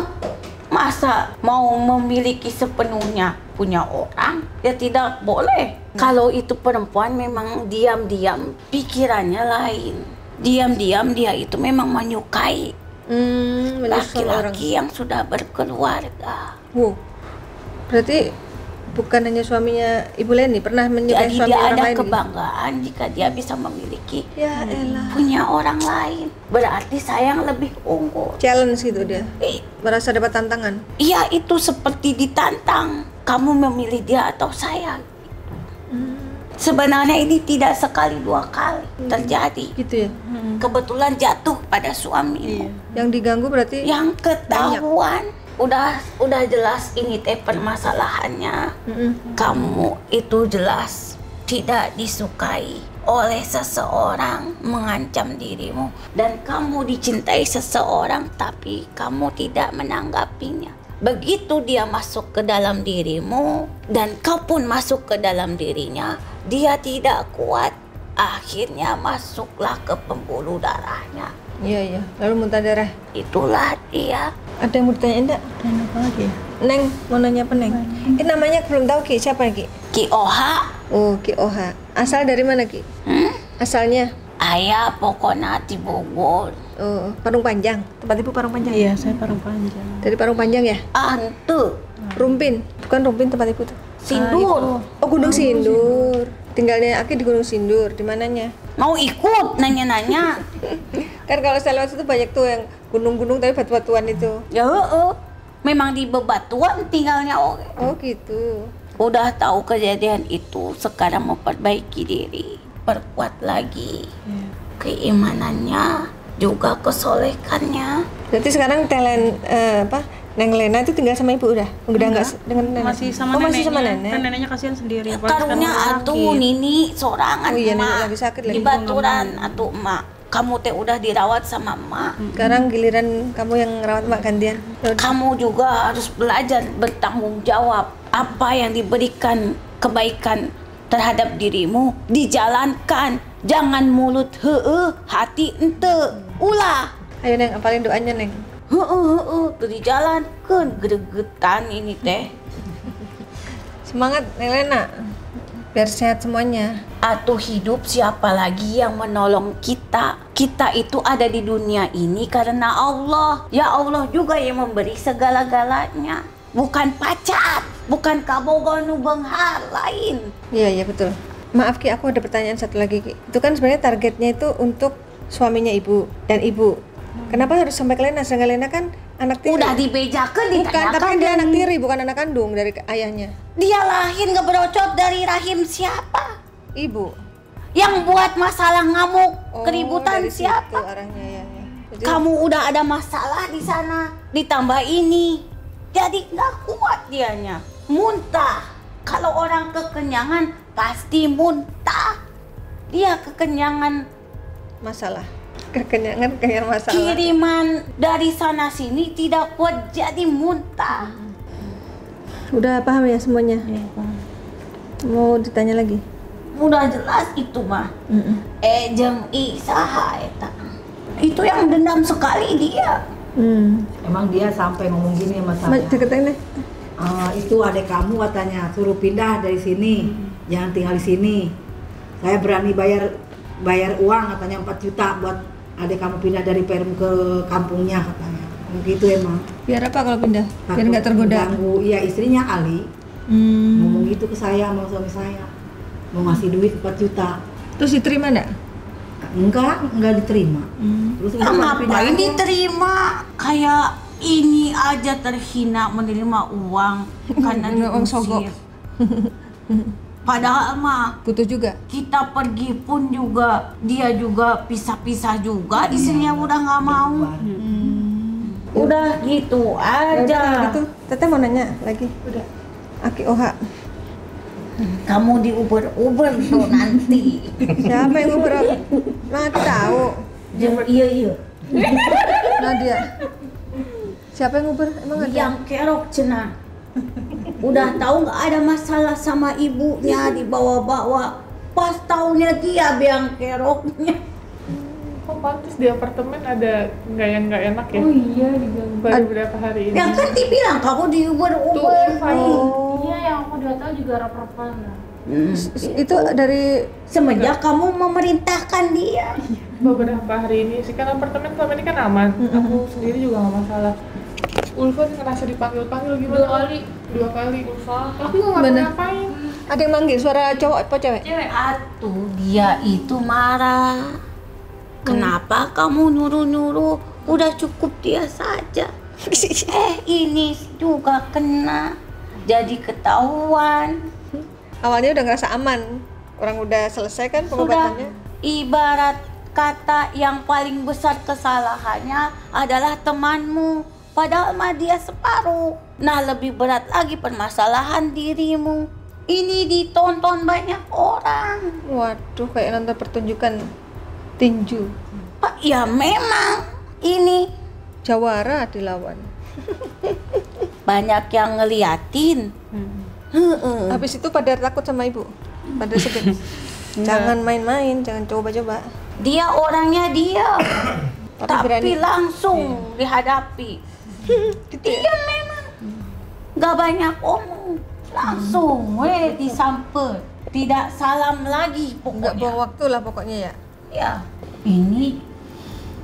[SPEAKER 4] Masa mau memiliki sepenuhnya punya orang? Ya tidak boleh. Kalau itu perempuan memang diam-diam pikirannya lain. Diam-diam dia itu memang menyukai
[SPEAKER 1] Menyusul orang.
[SPEAKER 4] laki-laki yang sudah berkeluarga.
[SPEAKER 1] Berarti bukan hanya suaminya Ibu Leni pernah menyukai
[SPEAKER 4] Jadi
[SPEAKER 1] suami
[SPEAKER 4] dia
[SPEAKER 1] orang
[SPEAKER 4] ada
[SPEAKER 1] lain.
[SPEAKER 4] kebanggaan jika dia bisa memiliki
[SPEAKER 1] Ya elah.
[SPEAKER 4] punya orang lain. Berarti saya yang lebih unggul.
[SPEAKER 1] Challenge gitu dia.
[SPEAKER 4] Eh,
[SPEAKER 1] Merasa dapat tantangan.
[SPEAKER 4] Iya, itu seperti ditantang. Kamu memilih dia atau saya? Sebenarnya ini tidak sekali dua kali terjadi.
[SPEAKER 1] Gitu ya.
[SPEAKER 4] Kebetulan jatuh pada suamimu.
[SPEAKER 1] Yang diganggu berarti
[SPEAKER 4] Yang ketahuan udah jelas ini teh permasalahannya. Kamu itu jelas tidak disukai oleh seseorang, mengancam dirimu, dan kamu dicintai seseorang tapi kamu tidak menanggapinya. Begitu dia masuk ke dalam dirimu dan kau pun masuk ke dalam dirinya, dia tidak kuat, akhirnya masuklah ke pembuluh darahnya.
[SPEAKER 1] Iya. Lalu muntah darah.
[SPEAKER 4] Itulah dia.
[SPEAKER 1] Ada yang mau ditanya enggak?
[SPEAKER 6] Dan apa lagi ya?
[SPEAKER 1] Neng, mau nanya apa Neng? Ini namanya belum tahu Ki, siapa Ki?
[SPEAKER 4] Ki Oha,
[SPEAKER 1] Oh, Ki Oha. Asal dari mana Ki? Asalnya?
[SPEAKER 4] ayah pokoknya di Bogor.
[SPEAKER 1] Oh, Parung Panjang. Tempat Ibu Parung Panjang.
[SPEAKER 6] Iya, saya Parung Panjang.
[SPEAKER 1] Dari Parung Panjang ya?
[SPEAKER 4] Antu,
[SPEAKER 1] Rumpin. Bukan Rumpin tempat Ibu tuh.
[SPEAKER 4] Sindur.
[SPEAKER 1] Oh, Gunung Sindur. Tinggalnya Aki di Gunung Sindur. Di mananya?
[SPEAKER 4] Mau ikut nanya-nanya?
[SPEAKER 1] Kan kalau saya lewat situ banyak tuh yang gunung-gunung tapi batu-batuan itu.
[SPEAKER 4] Ya memang di bebatuan tinggalnya oke.
[SPEAKER 1] Oh, gitu.
[SPEAKER 4] Udah tahu kejadian itu, sekarang memperbaiki diri, perkuat lagi keimanannya, juga kesolehannya.
[SPEAKER 1] Berarti sekarang Neng Lena itu tinggal sama Ibu udah? Udah enggak dengan nenek?
[SPEAKER 6] Masih sama
[SPEAKER 1] Oh,
[SPEAKER 6] neneknya.
[SPEAKER 1] masih sama nenek.
[SPEAKER 6] Kan neneknya kasihan sendiri. apalagi
[SPEAKER 4] Karunya
[SPEAKER 6] sekarang
[SPEAKER 4] atuh
[SPEAKER 6] sakit.
[SPEAKER 4] nini sorangan
[SPEAKER 1] Oh iya, nenek
[SPEAKER 4] emak
[SPEAKER 1] lagi sakit lagi.
[SPEAKER 4] di baturan atuh emak. Kamu teh udah dirawat sama emak.
[SPEAKER 1] Sekarang giliran kamu yang ngerawat Mak gantian. Ya udah.
[SPEAKER 4] Kamu juga harus belajar bertanggung jawab. Apa yang diberikan kebaikan terhadap dirimu dijalankan. Jangan mulut hati ente. Ulah.
[SPEAKER 1] Ayo Neng, apalin doanya Neng.
[SPEAKER 4] Tuh dijalankan. Gregetan ini teh.
[SPEAKER 1] Semangat Neng Lena, biar sehat semuanya.
[SPEAKER 4] Atau hidup siapa lagi yang menolong kita? Kita itu ada di dunia ini karena Allah. Ya Allah juga yang memberi segala-galanya. Bukan pacar, bukan kaboga nu beunghar lain.
[SPEAKER 1] Iya betul. Maaf Ki, aku ada pertanyaan satu lagi Ki. Itu kan sebenarnya targetnya itu untuk suaminya ibu dan ibu. Kenapa harus sampai ke Lena? Sedangkan Lena kan anak tiri.
[SPEAKER 4] Udah dibejakan,
[SPEAKER 1] Bukan,
[SPEAKER 4] ditanyakan.
[SPEAKER 1] tapi dia anak tiri, bukan anak kandung dari ayahnya.
[SPEAKER 4] Dia lahir ngeberocot dari rahim siapa?
[SPEAKER 1] Ibu.
[SPEAKER 4] Yang buat masalah ngamuk, keributan
[SPEAKER 1] dari
[SPEAKER 4] siapa?
[SPEAKER 1] situ arahnya ya. Jadi,
[SPEAKER 4] Kamu udah ada masalah di sana, ditambah ini, jadi nggak kuat dianya, muntah. Kalau orang kekenyangan pasti muntah. Dia kekenyangan
[SPEAKER 1] masalah. Kekenyangan kayak masalah.
[SPEAKER 4] kiriman dari sana sini tidak kuat jadi muntah.
[SPEAKER 1] Udah paham ya semuanya? Mau ditanya lagi?
[SPEAKER 4] Udah jelas itu mah. Jeung saha eta. Itu yang dendam sekali dia.
[SPEAKER 8] Emang dia sampai ngomong gini sama saya.
[SPEAKER 1] Deketin deh.
[SPEAKER 8] Itu adek kamu katanya suruh pindah dari sini, jangan tinggal di sini. Saya berani bayar uang katanya 4 juta buat adek kamu pindah dari Perum ke kampungnya katanya. Begitu emang.
[SPEAKER 1] Biar apa kalau pindah? Biar nggak tergoda.
[SPEAKER 8] Ganggu, iya istrinya kali. Ngomong gitu ke saya sama suami saya. Mau ngasih duit 4 juta.
[SPEAKER 1] Terus diterima enggak?
[SPEAKER 8] Enggak diterima. Terus
[SPEAKER 4] Ngapain diterima? Kayak ini aja terhina menerima uang karena
[SPEAKER 1] uang sogok.
[SPEAKER 4] diusir. Padahal mah
[SPEAKER 1] Butuh juga.
[SPEAKER 4] kita pergi pun juga dia juga pisah-pisah juga, istrinya udah nggak mau. Udah gitu
[SPEAKER 1] Ya udah,
[SPEAKER 4] aja.
[SPEAKER 1] kalau gitu, Teteh mau nanya lagi.
[SPEAKER 2] Udah.
[SPEAKER 1] Aki Oha.
[SPEAKER 4] Kamu diuber-uber tuh nanti.
[SPEAKER 1] Siapa yang nguber? Nah, aku tahu.
[SPEAKER 4] Iya.
[SPEAKER 1] Nadia. Siapa yang nguber? Emang ada?
[SPEAKER 4] Yang kerok cenah. Udah tahu nggak ada masalah sama ibunya dibawa-bawa. Pas taunya dia yang keroknya.
[SPEAKER 2] Kok pantas di apartemen ada yang nggak enak ya?
[SPEAKER 5] Oh iya, diganggu.
[SPEAKER 2] Baru beberapa hari ini.
[SPEAKER 4] Yang kan dibilang kamu diuber-uber.
[SPEAKER 2] Tuh, Irfan.
[SPEAKER 5] Iya, yang aku udah tahu juga rap-rapan lah.
[SPEAKER 1] Itu dari
[SPEAKER 4] Semenjak kamu memerintahkan dia.
[SPEAKER 2] Beberapa hari ini sih kan apartemen selama ini kan aman. Aku sendiri juga nggak masalah. Ulfa ngerasa dipanggil-panggil gimana? Dua kali Ulfa. Tapi gue nggak
[SPEAKER 1] Bener.
[SPEAKER 2] ngapain.
[SPEAKER 1] ada yang manggil suara cowok apa cewek?
[SPEAKER 4] Atuh dia itu marah. Kenapa kamu nyuruh-nyuruh? Udah cukup dia saja. Ini juga kena. Jadi ketahuan.
[SPEAKER 1] Awalnya udah ngerasa aman. Orang udah selesai kan
[SPEAKER 4] Sudah
[SPEAKER 1] pengobatannya.
[SPEAKER 4] ibarat kata yang paling besar kesalahannya adalah temanmu. Padahal mah dia separuh. Nah lebih berat lagi permasalahan dirimu. Ini ditonton banyak orang.
[SPEAKER 1] Waduh, kayak nonton pertunjukan tinju.
[SPEAKER 4] Pak, ya memang ini
[SPEAKER 1] Jawara dilawan.
[SPEAKER 4] banyak yang ngeliatin.
[SPEAKER 1] Habis itu pada takut sama ibu. Pada segan. Jangan main-main, jangan coba-coba.
[SPEAKER 4] Dia orangnya dia,
[SPEAKER 1] Tapi
[SPEAKER 4] tapi
[SPEAKER 1] berani.
[SPEAKER 4] langsung dihadapi.
[SPEAKER 1] Gitu ya?
[SPEAKER 4] Dia memang gak banyak omong, langsung disamper, tidak salam lagi
[SPEAKER 1] Nggak
[SPEAKER 4] pokoknya.
[SPEAKER 1] buang waktu lah pokoknya ya.
[SPEAKER 4] Ya, ini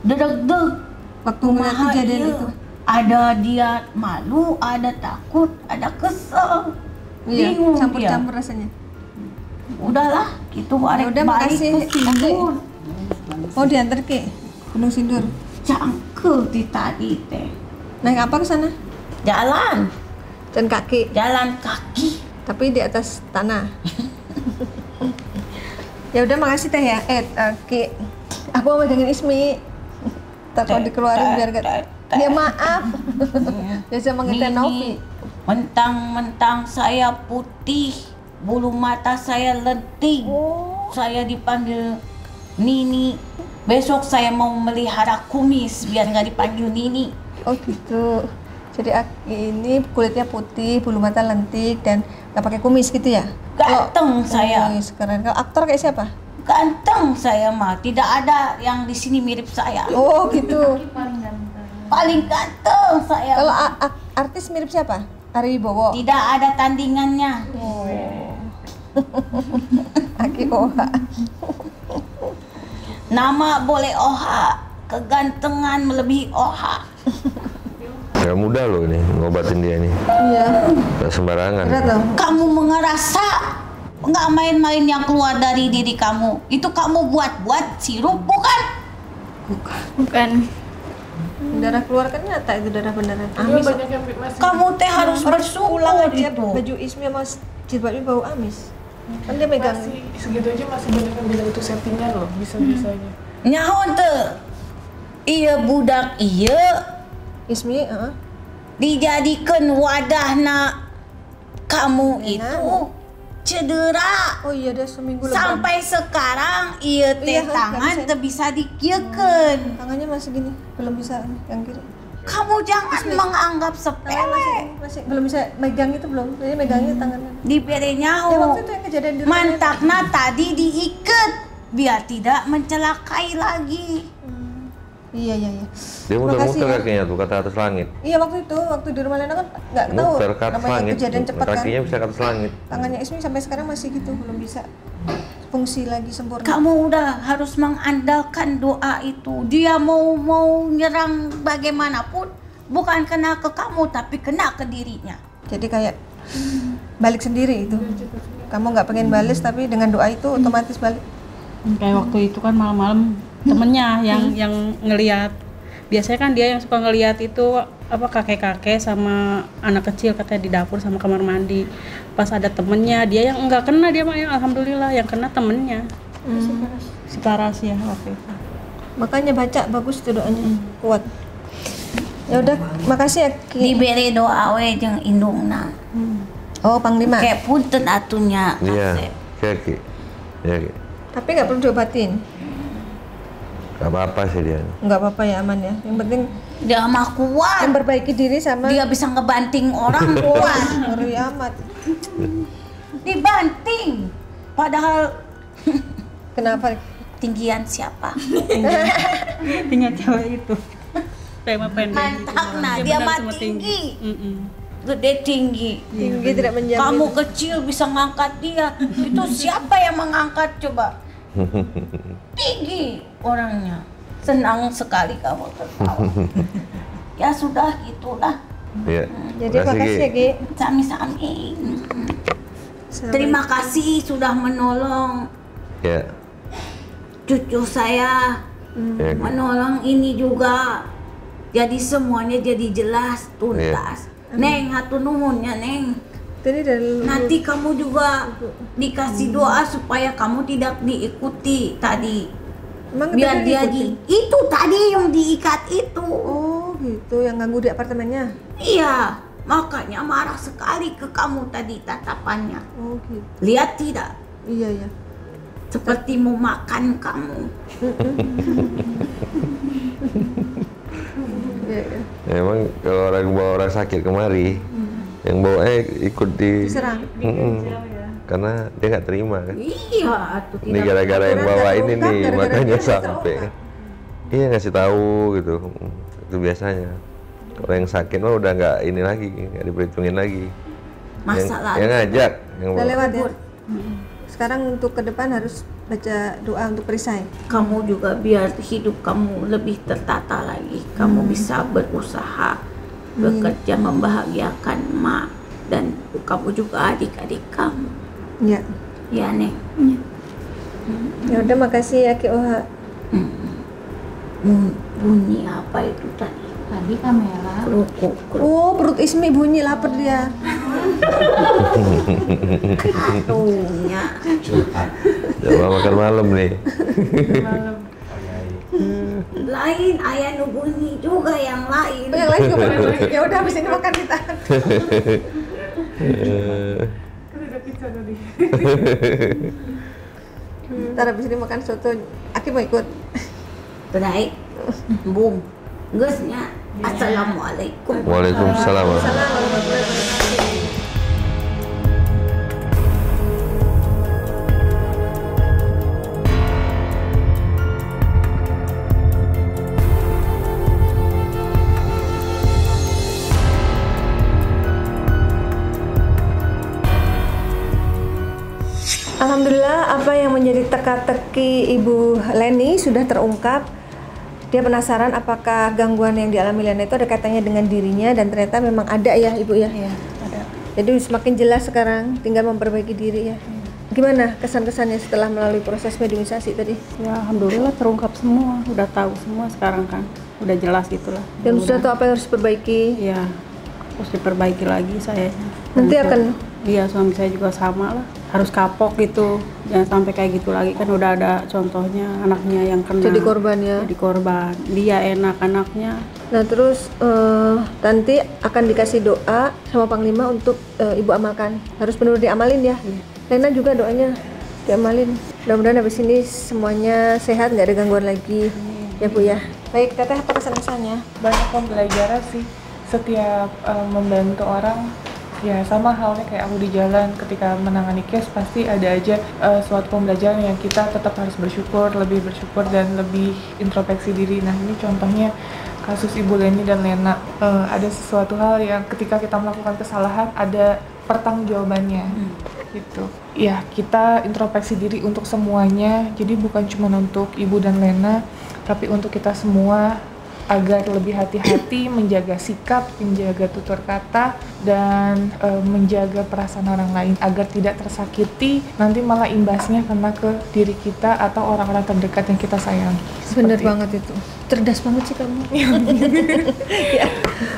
[SPEAKER 4] dedeg-deg.
[SPEAKER 1] Waktu melihat
[SPEAKER 4] Kumaha
[SPEAKER 1] kejadian
[SPEAKER 4] ieu?
[SPEAKER 1] itu.
[SPEAKER 4] Ada dia malu, ada takut, ada kesel.
[SPEAKER 1] Iya,
[SPEAKER 4] Bingung
[SPEAKER 1] campur-campur rasanya.
[SPEAKER 4] Udahlah, gitu arek
[SPEAKER 1] udah,
[SPEAKER 4] balik
[SPEAKER 1] makasih.
[SPEAKER 4] ke Sindur.
[SPEAKER 1] Oh, diantar ke Gunung Sindur.
[SPEAKER 4] Cangkel di tadi teh.
[SPEAKER 1] Naik apa ke sana?
[SPEAKER 4] Jalan
[SPEAKER 1] Dan kaki,
[SPEAKER 4] kaki.
[SPEAKER 1] tapi di atas tanah. Ya udah, makasih teh ya. Ki, aku mau dengan Ismi. Takut dikeluarin biar gak. Ya maaf. Biasa manggil Teh Novi.
[SPEAKER 4] Mentang-mentang saya putih, bulu mata saya lentik. Saya dipanggil Nini. Besok saya mau melihara kumis biar nggak dipanggil Nini.
[SPEAKER 1] Oh gitu. Jadi Aki ini kulitnya putih, bulu mata lentik dan nggak pakai kumis gitu ya?
[SPEAKER 4] Ganteng saya.
[SPEAKER 1] Oh, keren. Kalau aktor kayak siapa?
[SPEAKER 4] Ganteng saya mah. Tidak ada yang di sini mirip saya.
[SPEAKER 1] Oh gitu.
[SPEAKER 4] Paling ganteng saya.
[SPEAKER 1] Kalau
[SPEAKER 4] mah.
[SPEAKER 1] artis mirip siapa? Ari Wibowo.
[SPEAKER 4] Tidak ada tandingannya.
[SPEAKER 1] Aki Oha.
[SPEAKER 4] Nama boleh Oha, kegantengan melebihi Oha.
[SPEAKER 3] Gak mudah loh ini ngobatin dia nih.
[SPEAKER 1] Iya.
[SPEAKER 3] Gak sembarangan.
[SPEAKER 1] Berat loh.
[SPEAKER 4] Kamu mengerasa nggak main-main yang keluar dari diri kamu. Itu kamu buat-buat sirup bukan?
[SPEAKER 5] Bukan.
[SPEAKER 1] Darah keluar kan nyata itu darah beneran.
[SPEAKER 2] Dia
[SPEAKER 1] Amis.
[SPEAKER 2] banyak yang masih
[SPEAKER 4] Kamu teh harus
[SPEAKER 1] Pulang
[SPEAKER 4] bersyukur
[SPEAKER 1] aja
[SPEAKER 4] itu.
[SPEAKER 1] baju Ismi sama jilbabnya bau amis. Kan dia megang.
[SPEAKER 2] masih segitu aja masih banyak yang bilang itu settingan loh, bisa-bisanya.
[SPEAKER 4] Nyaho teu. Iya budak iya
[SPEAKER 1] Ismi,
[SPEAKER 4] dijadikan wadahna kamu
[SPEAKER 1] Enak.
[SPEAKER 4] itu cedera.
[SPEAKER 1] Oh iya, dia seminggu lebih.
[SPEAKER 4] Sampai sekarang iya teh
[SPEAKER 1] Iya,
[SPEAKER 4] tangan
[SPEAKER 1] nggak bisa.
[SPEAKER 4] teu bisa dikiekeun.
[SPEAKER 1] Tangannya masih gini, belum bisa yang kiri.
[SPEAKER 4] Kamu jangan menganggap
[SPEAKER 1] Tangan
[SPEAKER 4] sepele.
[SPEAKER 1] masih belum bisa megang itu belum. Jadi megangnya tangannya.
[SPEAKER 4] Diberi
[SPEAKER 1] Ya
[SPEAKER 4] nyaho.
[SPEAKER 1] waktu itu yang kejadian di rumah.
[SPEAKER 4] Mantakna tadi diikat biar tidak mencelakai lagi.
[SPEAKER 1] Iya.
[SPEAKER 3] Dia muter-muter
[SPEAKER 1] Makasih ya.
[SPEAKER 3] kakinya tuh kata atas langit.
[SPEAKER 1] Iya waktu itu, waktu di rumah Lena kan nggak tahu
[SPEAKER 3] Muter ke atas
[SPEAKER 1] namanya
[SPEAKER 3] langit.
[SPEAKER 1] kejadian cepat kan.
[SPEAKER 3] Kakinya bisa ke atas langit.
[SPEAKER 1] Tangannya Ismi sampai sekarang masih gitu, belum bisa fungsi lagi sempurna.
[SPEAKER 4] Kamu udah harus mengandalkan doa itu. Dia mau nyerang bagaimanapun bukan kena ke kamu tapi kena ke dirinya.
[SPEAKER 1] Jadi kayak balik sendiri itu. Kamu nggak pengen balas tapi dengan doa itu otomatis balik.
[SPEAKER 6] Kayak waktu itu kan malam-malam temennya yang ngelihat. Biasanya kan dia yang suka ngelihat itu apa kakek-kakek sama anak kecil katanya di dapur sama kamar mandi. Pas ada temennya dia yang enggak kena, dia mah yang alhamdulillah yang kena temennya. Si Paras ya waktu itu.
[SPEAKER 1] Makanya baca bagus tuh doanya, kuat. Ya udah, makasih ya Ki.
[SPEAKER 4] Diberi doa we jeung indungna.
[SPEAKER 1] Oh, Panglima.
[SPEAKER 4] Kayak punten atunya.
[SPEAKER 3] Iya.
[SPEAKER 4] Asep.
[SPEAKER 3] Kaki. Ya, Ki.
[SPEAKER 1] Tapi nggak perlu diobatin.
[SPEAKER 3] Gak apa-apa sih dia.
[SPEAKER 1] Nggak apa-apa ya, aman ya. Yang penting
[SPEAKER 4] Dia mah kuat.
[SPEAKER 1] memperbaiki diri sama
[SPEAKER 4] Dia bisa ngebanting orang kuat.
[SPEAKER 1] ngeri amat.
[SPEAKER 4] Dibanting. Padahal
[SPEAKER 1] Kenapa?
[SPEAKER 4] tinggian siapa?
[SPEAKER 6] Tinggal cewek itu. Tema pendek.
[SPEAKER 4] Mantakna,
[SPEAKER 6] Iya,
[SPEAKER 4] dia
[SPEAKER 6] benar,
[SPEAKER 4] mah
[SPEAKER 6] semua
[SPEAKER 4] tinggi.
[SPEAKER 6] Mm-mm.
[SPEAKER 4] Gede tinggi.
[SPEAKER 1] Tinggi tidak menjamin.
[SPEAKER 4] Kamu kecil bisa ngangkat dia. Itu siapa yang mengangkat coba? Tinggi orangnya. Senang sekali kamu tertawa. Ya sudah gitulah.
[SPEAKER 3] Iya.
[SPEAKER 1] Jadi makasih ya, Ki.
[SPEAKER 4] Sami-sami.
[SPEAKER 1] Sama-
[SPEAKER 4] Terima kasih sudah menolong
[SPEAKER 3] Ya.
[SPEAKER 4] cucu saya.
[SPEAKER 3] Ya, Ki.
[SPEAKER 4] Menolong ini juga. Jadi semuanya jadi jelas, tuntas. Neng, hatur nuhun ya, Neng.
[SPEAKER 1] Tadi dari
[SPEAKER 4] Nanti kamu juga dikasih doa supaya kamu tidak diikuti tadi.
[SPEAKER 1] Emang
[SPEAKER 4] Biar
[SPEAKER 1] tadi
[SPEAKER 4] dia
[SPEAKER 1] diikutin?
[SPEAKER 4] itu tadi yang diikat itu.
[SPEAKER 1] Oh, gitu. Yang ganggu di apartemennya.
[SPEAKER 4] Iya, makanya marah sekali ke kamu tadi tatapannya.
[SPEAKER 1] Oh, gitu.
[SPEAKER 4] Lihat tidak?
[SPEAKER 1] Iya.
[SPEAKER 4] Seperti mau makan kamu.
[SPEAKER 1] Iya.
[SPEAKER 3] Emang kalau orang bawa orang sakit kemari, yang bawa ikut di
[SPEAKER 1] Diserang.
[SPEAKER 3] karena dia nggak terima kan.
[SPEAKER 4] Iya, tuh
[SPEAKER 3] Ini
[SPEAKER 4] tidak.
[SPEAKER 3] gara-gara yang
[SPEAKER 1] Aturan
[SPEAKER 3] bawa
[SPEAKER 1] nggak
[SPEAKER 3] ini
[SPEAKER 1] terungkap,
[SPEAKER 3] nih,
[SPEAKER 1] gara-gara
[SPEAKER 3] makanya
[SPEAKER 1] dia nggak
[SPEAKER 3] sampai.
[SPEAKER 1] terungkap.
[SPEAKER 3] Iya ngasih tahu gitu. Itu biasanya. Kalau yang sakit mah udah nggak ini lagi, nggak diperhitungin lagi.
[SPEAKER 4] Masa
[SPEAKER 3] yang ngajak, yang
[SPEAKER 1] Udah
[SPEAKER 3] bawa.
[SPEAKER 1] lewat ya. Sekarang untuk ke depan harus baca doa untuk perisai.
[SPEAKER 4] Kamu juga biar hidup kamu lebih tertata lagi. Kamu bisa berusaha, bekerja membahagiakan emak dan kamu juga adik-adik kamu.
[SPEAKER 1] Ya.
[SPEAKER 4] Ya, Neng.
[SPEAKER 1] Ya udah, makasih ya Ki Oha.
[SPEAKER 4] Bunyi apa itu tadi?
[SPEAKER 5] Tadi kamera.
[SPEAKER 4] Kerukuk.
[SPEAKER 1] Oh, perut Ismi bunyi, lapar dia.
[SPEAKER 4] Atunya.
[SPEAKER 3] Coba makan malam nih.
[SPEAKER 4] Lain ayah nu bunyi juga yang lain.
[SPEAKER 1] Oh, yang lain juga bunyi. Ya udah, habis ini makan kita.
[SPEAKER 2] Kan ada pizza tadi.
[SPEAKER 1] Ntar habis ini makan soto. Aki mau ikut.
[SPEAKER 4] Baik. Bung. Geusnya. Assalamualaikum.
[SPEAKER 3] Waalaikumsalam warahmatullahi wabarakatuh.
[SPEAKER 1] Alhamdulillah, apa yang menjadi teka-teki Ibu Leni sudah terungkap. Dia penasaran apakah gangguan yang dialami Lena itu ada kaitannya dengan dirinya, dan ternyata memang ada ya Ibu ya?
[SPEAKER 6] Iya, ada.
[SPEAKER 1] Jadi semakin jelas sekarang, tinggal memperbaiki diri ya. Gimana kesan-kesannya setelah melalui proses mediumisasi tadi?
[SPEAKER 6] Ya alhamdulillah terungkap semua, udah tahu semua sekarang kan, udah jelas itulah.
[SPEAKER 1] Dan sudah tahu apa yang harus diperbaiki?
[SPEAKER 6] Iya, harus diperbaiki lagi saya.
[SPEAKER 1] Nanti akan.
[SPEAKER 6] Iya, suami saya juga sama lah, harus kapok gitu, jangan sampai kayak gitu lagi, kan udah ada contohnya anaknya yang kena.
[SPEAKER 1] Jadi korban ya?
[SPEAKER 6] Jadi korban, dia enak anaknya.
[SPEAKER 1] Nah terus nanti akan dikasih doa sama Panglima untuk Ibu amalkan, harus benar diamalin ya. Lena juga doanya diamalin. Mudah-mudahan habis ini semuanya sehat, nggak ada gangguan lagi ya Bu ya. Baik, Teteh apa kesan-kesannya?
[SPEAKER 2] Banyak pembelajaran sih setiap membantu orang. Ya sama halnya kayak aku di jalan ketika menangani case, pasti ada aja suatu pembelajaran yang kita tetap harus bersyukur, lebih bersyukur dan lebih introspeksi diri. Nah ini contohnya kasus Ibu Leni dan Lena. Ada sesuatu hal yang ketika kita melakukan kesalahan ada pertanggungjawabannya gitu. Ya kita introspeksi diri untuk semuanya, jadi bukan cuma untuk Ibu dan Lena, tapi untuk kita semua, agar lebih hati-hati menjaga sikap, menjaga tutur kata, dan menjaga perasaan orang lain agar tidak tersakiti, nanti malah imbasnya kena ke diri kita atau orang-orang terdekat yang kita sayangi.
[SPEAKER 1] Bener banget itu. Cerdas banget sih kamu. Ya.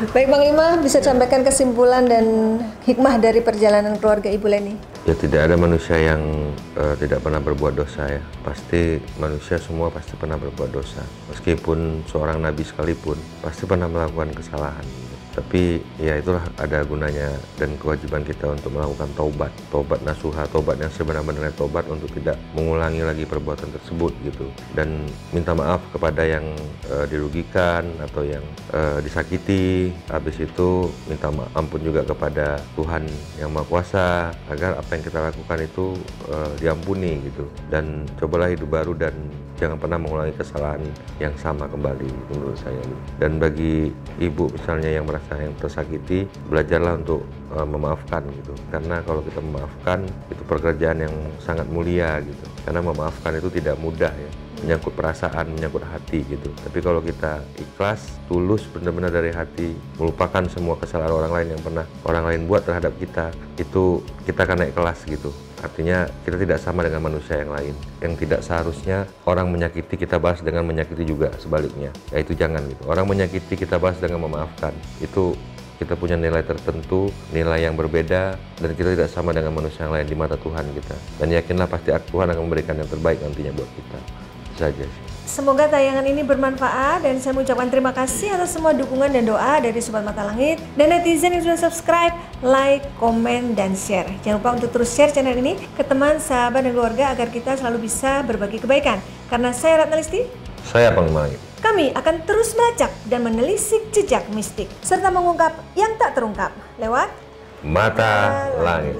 [SPEAKER 1] Baik Bang Lima, bisa sampaikan kesimpulan dan hikmah dari perjalanan keluarga Ibu Leni.
[SPEAKER 3] Ya tidak ada manusia yang tidak pernah berbuat dosa ya. Pasti manusia semua pasti pernah berbuat dosa. Meskipun seorang nabi sekalipun pasti pernah melakukan kesalahan. Tapi ya itulah ada gunanya dan kewajiban kita untuk melakukan taubat. Taubat nasuha, taubat yang sebenar-benarnya taubat untuk tidak mengulangi lagi perbuatan tersebut gitu. Dan minta maaf kepada yang dirugikan atau yang disakiti. Habis itu minta ampun juga kepada Tuhan yang Maha Kuasa agar apa yang kita lakukan itu diampuni gitu. Dan cobalah hidup baru dan jangan pernah mengulangi kesalahan yang sama kembali menurut saya. Dan bagi ibu misalnya yang merasa yang tersakiti, belajarlah untuk memaafkan gitu. Karena kalau kita memaafkan itu pekerjaan yang sangat mulia gitu. Karena memaafkan itu tidak mudah ya, menyangkut perasaan, menyangkut hati gitu. Tapi kalau kita ikhlas, tulus, benar-benar dari hati, melupakan semua kesalahan orang lain yang pernah orang lain buat terhadap kita, itu kita akan naik kelas gitu. Artinya kita tidak sama dengan manusia yang lain. Yang tidak seharusnya orang menyakiti kita balas dengan menyakiti juga sebaliknya. Ya itu jangan gitu. Orang menyakiti kita balas dengan memaafkan. Itu kita punya nilai tertentu, nilai yang berbeda, dan kita tidak sama dengan manusia yang lain di mata Tuhan kita. Dan yakinlah pasti Tuhan akan memberikan yang terbaik nantinya buat kita. Itu saja sih.
[SPEAKER 1] Semoga tayangan ini bermanfaat dan saya mengucapkan terima kasih atas semua dukungan dan doa dari Sobat Mata Langit dan netizen yang sudah subscribe, like, komen, dan share. Jangan lupa untuk terus share channel ini ke teman, sahabat, dan keluarga agar kita selalu bisa berbagi kebaikan. Karena saya Ratna Listi,
[SPEAKER 3] saya Panglima Langit.
[SPEAKER 1] Kami akan terus melacak dan menelisik jejak mistik serta mengungkap yang tak terungkap lewat
[SPEAKER 3] Mata Langit.